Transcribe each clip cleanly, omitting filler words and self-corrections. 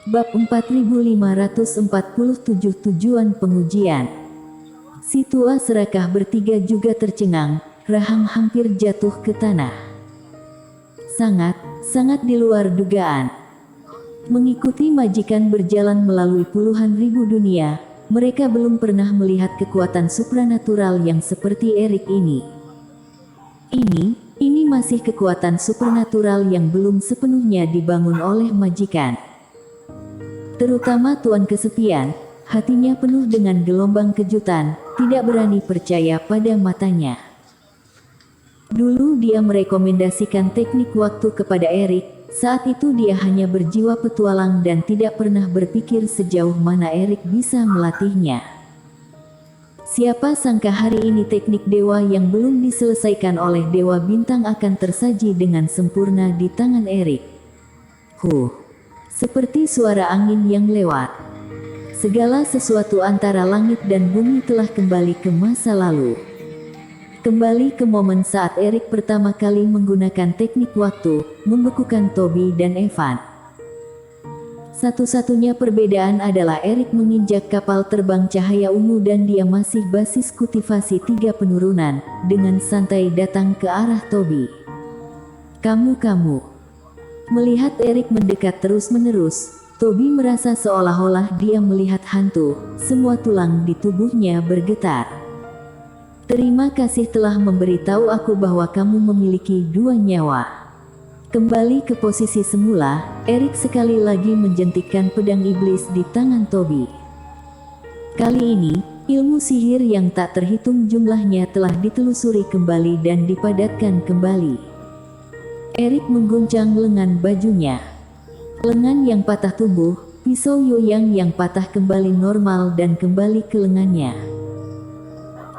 Bab 4547 Tujuan pengujian. Si tua serakah bertiga juga tercengang, rahang hampir jatuh ke tanah. Sangat di luar dugaan. Mengikuti majikan berjalan melalui puluhan ribu dunia, mereka belum pernah melihat kekuatan supranatural yang seperti Erik ini. Ini masih kekuatan supernatural yang belum sepenuhnya dibangun oleh majikan. Terutama Tuan Kesepian, hatinya penuh dengan gelombang kejutan, tidak berani percaya pada matanya. Dulu dia merekomendasikan teknik waktu kepada Erik, saat itu dia hanya berjiwa petualang dan tidak pernah berpikir sejauh mana Erik bisa melatihnya. Siapa sangka hari ini teknik dewa yang belum diselesaikan oleh Dewa Bintang akan tersaji dengan sempurna di tangan Erik. Seperti suara angin yang lewat. Segala sesuatu antara langit dan bumi telah kembali ke masa lalu. Kembali ke momen saat Erik pertama kali menggunakan teknik waktu, membekukan Toby dan Evan. Satu-satunya perbedaan adalah Erik menginjak kapal terbang cahaya ungu dan dia masih basis kultivasi 3 penurunan, dengan santai datang ke arah Toby. Kamu. Melihat Erik mendekat terus-menerus, Toby merasa seolah-olah dia melihat hantu, semua tulang di tubuhnya bergetar. Terima kasih telah memberitahu aku bahwa kamu memiliki 2 nyawa. Kembali ke posisi semula, Erik sekali lagi menjentikkan pedang iblis di tangan Toby. Kali ini, ilmu sihir yang tak terhitung jumlahnya telah ditelusuri kembali dan dipadatkan kembali. Erik mengguncang lengan bajunya. Lengan yang patah tumbuh, pisau Yoyang yang patah kembali normal dan kembali ke lengannya.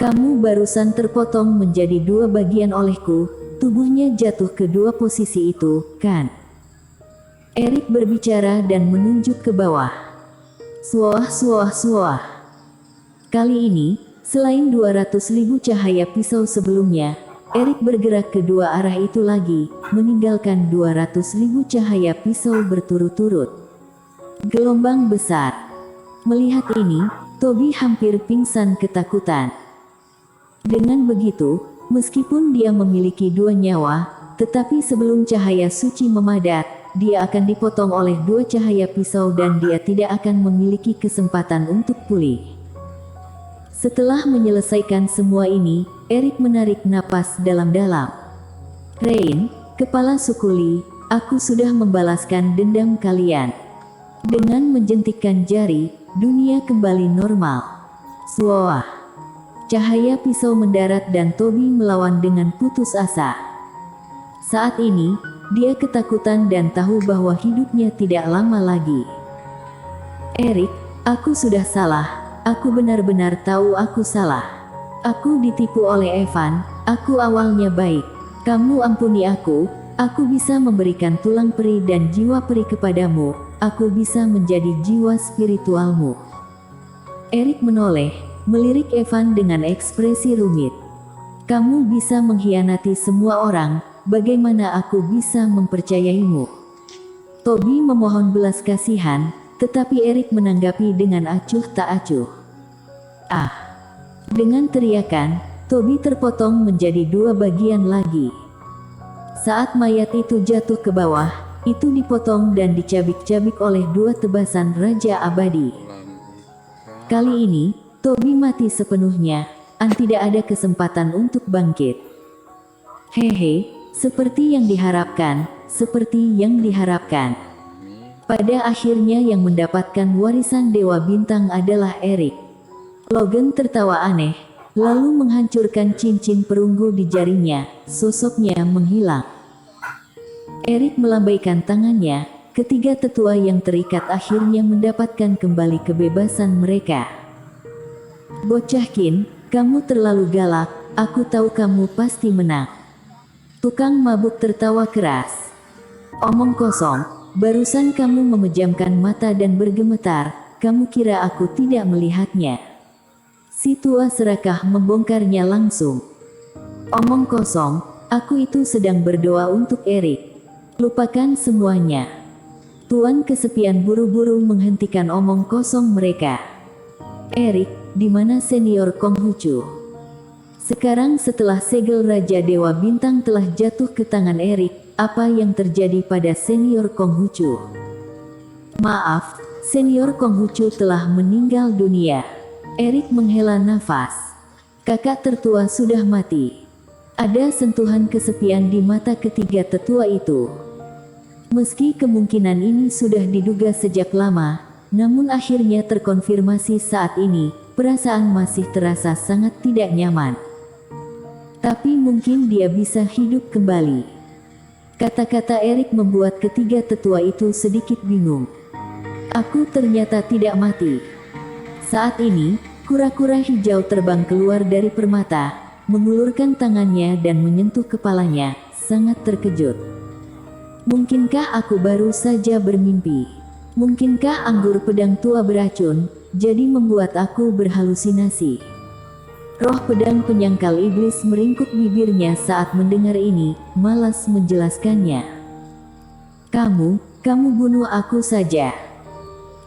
Kamu barusan terpotong menjadi 2 bagian olehku, tubuhnya jatuh ke 2 posisi itu, kan? Erik berbicara dan menunjuk ke bawah. Suah. Kali ini, selain 200.000 cahaya pisau sebelumnya, Erik bergerak ke 2 arah itu lagi, meninggalkan 200.000 cahaya pisau berturut-turut. Gelombang besar. Melihat ini, Toby hampir pingsan ketakutan. Dengan begitu, meskipun dia memiliki 2 nyawa, tetapi sebelum cahaya suci memadat, dia akan dipotong oleh 2 cahaya pisau dan dia tidak akan memiliki kesempatan untuk pulih. Setelah menyelesaikan semua ini, Erik menarik napas dalam-dalam. Rain, kepala suku Lee, aku sudah membalaskan dendam kalian. Dengan menjentikkan jari, dunia kembali normal. Suah. Cahaya pisau mendarat dan Toby melawan dengan putus asa. Saat ini, dia ketakutan dan tahu bahwa hidupnya tidak lama lagi. Erik, aku sudah salah. Aku benar-benar tahu aku salah. Aku ditipu oleh Evan, aku awalnya baik. Kamu ampuni aku bisa memberikan tulang peri dan jiwa peri kepadamu, aku bisa menjadi jiwa spiritualmu. Erik menoleh, melirik Evan dengan ekspresi rumit. Kamu bisa mengkhianati semua orang, bagaimana aku bisa mempercayaimu? Toby memohon belas kasihan, tetapi Erik menanggapi dengan acuh tak acuh. Dengan teriakan, Toby terpotong menjadi 2 bagian lagi. Saat mayat itu jatuh ke bawah, itu dipotong dan dicabik-cabik oleh 2 tebasan Raja Abadi. Kali ini, Toby mati sepenuhnya, tidak ada kesempatan untuk bangkit. Seperti yang diharapkan. Pada akhirnya yang mendapatkan warisan Dewa Bintang adalah Erik. Logan tertawa aneh, lalu menghancurkan cincin perunggu di jarinya, sosoknya menghilang. Erik melambaikan tangannya, ketiga tetua yang terikat akhirnya mendapatkan kembali kebebasan mereka. Bocah Qin, kamu terlalu galak, aku tahu kamu pasti menang. Tukang mabuk tertawa keras. Omong kosong, barusan kamu memejamkan mata dan bergemetar, kamu kira aku tidak melihatnya. Si tua serakah membongkarnya langsung. Omong kosong, aku itu sedang berdoa untuk Erik. Lupakan semuanya. Tuan kesepian buru-buru menghentikan omong kosong mereka. Erik, di mana senior Konghucu? Sekarang setelah segel Raja Dewa Bintang telah jatuh ke tangan Erik, apa yang terjadi pada senior Konghucu? Maaf, senior Konghucu telah meninggal dunia. Erik menghela nafas. Kakak tertua sudah mati. Ada sentuhan kesepian di mata ketiga tetua itu. Meski kemungkinan ini sudah diduga sejak lama, namun akhirnya terkonfirmasi saat ini, perasaan masih terasa sangat tidak nyaman. Tapi mungkin dia bisa hidup kembali. Kata-kata Erik membuat ketiga tetua itu sedikit bingung. Aku ternyata tidak mati. Saat ini, kura-kura hijau terbang keluar dari permata, mengulurkan tangannya dan menyentuh kepalanya, sangat terkejut. Mungkinkah aku baru saja bermimpi? Mungkinkah anggur pedang tua beracun, jadi membuat aku berhalusinasi? Roh pedang penyangkal iblis meringkuk bibirnya saat mendengar ini, malas menjelaskannya. Kamu bunuh aku saja.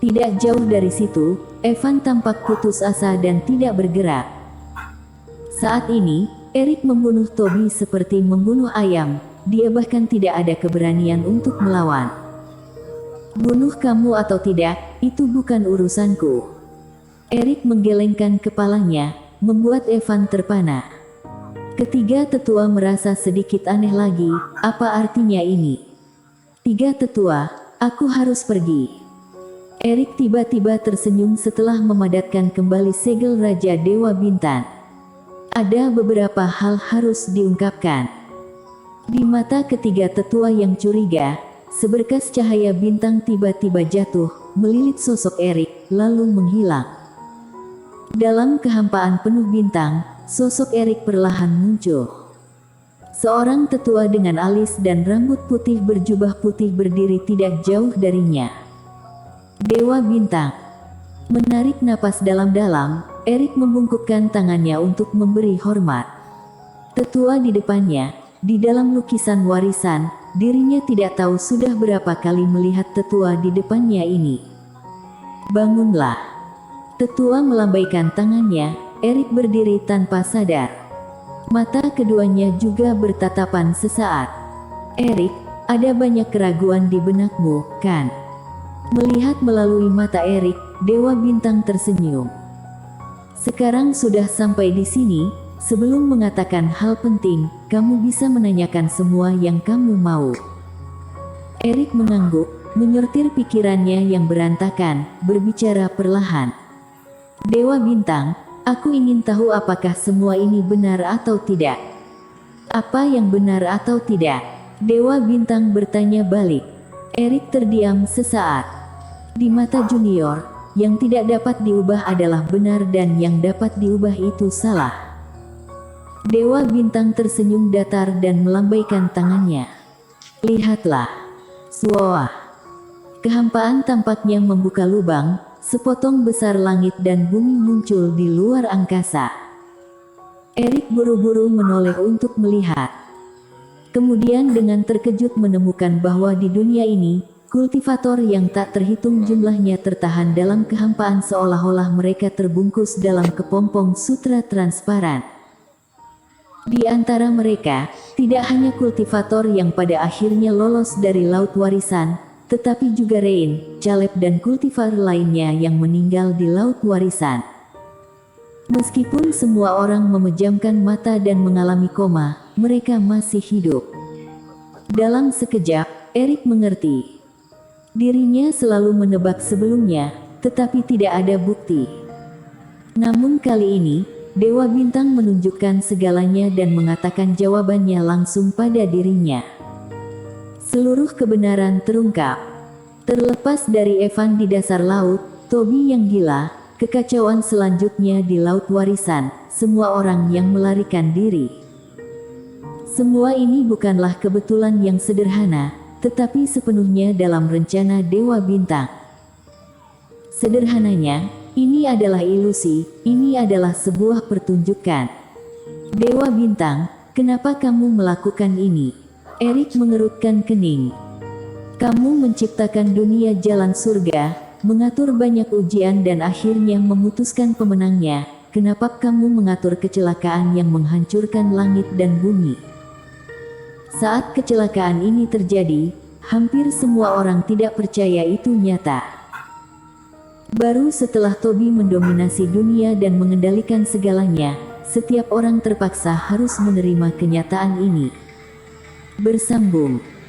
Tidak jauh dari situ, Evan tampak putus asa dan tidak bergerak. Saat ini, Erik membunuh Toby seperti membunuh ayam. Dia bahkan tidak ada keberanian untuk melawan. Bunuh kamu atau tidak, itu bukan urusanku. Erik menggelengkan kepalanya, membuat Evan terpana. Ketiga tetua merasa sedikit aneh lagi, apa artinya ini? Tiga tetua, aku harus pergi. Erik tiba-tiba tersenyum setelah memadatkan kembali segel Raja Dewa Bintang. Ada beberapa hal harus diungkapkan. Di mata ketiga tetua yang curiga, seberkas cahaya bintang tiba-tiba jatuh, melilit sosok Erik, lalu menghilang. Dalam kehampaan penuh bintang, sosok Erik perlahan muncul. Seorang tetua dengan alis dan rambut putih berjubah putih berdiri tidak jauh darinya. Dewa Bintang. Menarik napas dalam-dalam, Erik membungkukkan tangannya untuk memberi hormat. Tetua di depannya, di dalam lukisan warisan, dirinya tidak tahu sudah berapa kali melihat tetua di depannya ini. Bangunlah. Tetua melambaikan tangannya, Erik berdiri tanpa sadar. Mata keduanya juga bertatapan sesaat. Erik, ada banyak keraguan di benakmu, kan? Melihat melalui mata Erik, Dewa Bintang tersenyum. Sekarang sudah sampai di sini. Sebelum mengatakan hal penting, kamu bisa menanyakan semua yang kamu mau. Erik mengangguk, menyortir pikirannya yang berantakan, berbicara perlahan. Dewa Bintang, aku ingin tahu apakah semua ini benar atau tidak. Apa yang benar atau tidak? Dewa Bintang bertanya balik. Erik terdiam sesaat. Di mata junior, yang tidak dapat diubah adalah benar dan yang dapat diubah itu salah. Dewa Bintang tersenyum datar dan melambaikan tangannya. Lihatlah. Suoah. Kehampaan tampaknya membuka lubang, sepotong besar langit dan bumi muncul di luar angkasa. Erik buru-buru menoleh untuk melihat. Kemudian dengan terkejut menemukan bahwa di dunia ini, kultivator yang tak terhitung jumlahnya tertahan dalam kehampaan seolah-olah mereka terbungkus dalam kepompong sutra transparan. Di antara mereka, tidak hanya kultivator yang pada akhirnya lolos dari Laut Warisan, tetapi juga Rain, Caleb dan kultivator lainnya yang meninggal di Laut Warisan. Meskipun semua orang memejamkan mata dan mengalami koma, mereka masih hidup. Dalam sekejap, Erik mengerti. Dirinya selalu menebak sebelumnya, tetapi tidak ada bukti. Namun kali ini, Dewa Bintang menunjukkan segalanya dan mengatakan jawabannya langsung pada dirinya. Seluruh kebenaran terungkap. Terlepas dari Evan di dasar laut, Toby yang gila, kekacauan selanjutnya di Laut Warisan, semua orang yang melarikan diri. Semua ini bukanlah kebetulan yang sederhana, tetapi sepenuhnya dalam rencana Dewa Bintang. Sederhananya, ini adalah ilusi, ini adalah sebuah pertunjukan. Dewa Bintang, kenapa kamu melakukan ini? Erik mengerutkan kening. Kamu menciptakan dunia jalan surga, mengatur banyak ujian dan akhirnya memutuskan pemenangnya. Kenapa kamu mengatur kecelakaan yang menghancurkan langit dan bumi? Saat kecelakaan ini terjadi, hampir semua orang tidak percaya itu nyata. Baru setelah Toby mendominasi dunia dan mengendalikan segalanya, setiap orang terpaksa harus menerima kenyataan ini. Bersambung.